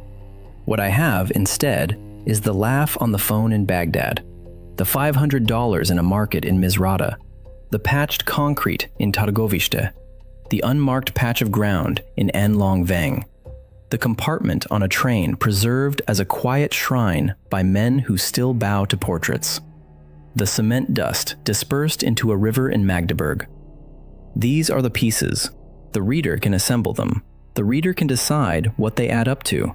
What I have, instead, is the laugh on the phone in Baghdad, the $500 in a market in Misrata, the patched concrete in Târgoviște, the unmarked patch of ground in An Long Vang, the compartment on a train preserved as a quiet shrine by men who still bow to portraits, the cement dust dispersed into a river in Magdeburg. These are the pieces. The reader can assemble them. The reader can decide what they add up to.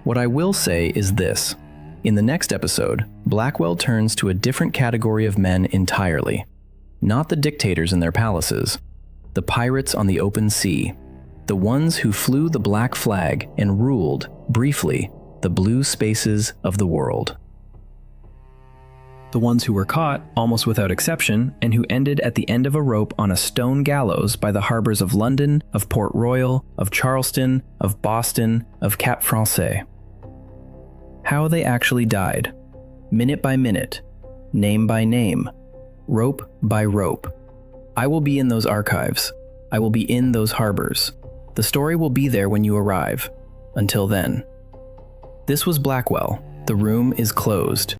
What I will say is this. In the next episode, Blackwell turns to a different category of men entirely. Not the dictators in their palaces, the pirates on the open sea, the ones who flew the black flag and ruled, briefly, the blue spaces of the world. The ones who were caught, almost without exception, and who ended at the end of a rope on a stone gallows by the harbors of London, of Port Royal, of Charleston, of Boston, of Cap Français. How they actually died, minute by minute, name by name, rope by rope. I will be in those archives. I will be in those harbors. The story will be there when you arrive. Until then. This was Blackwell. The room is closed.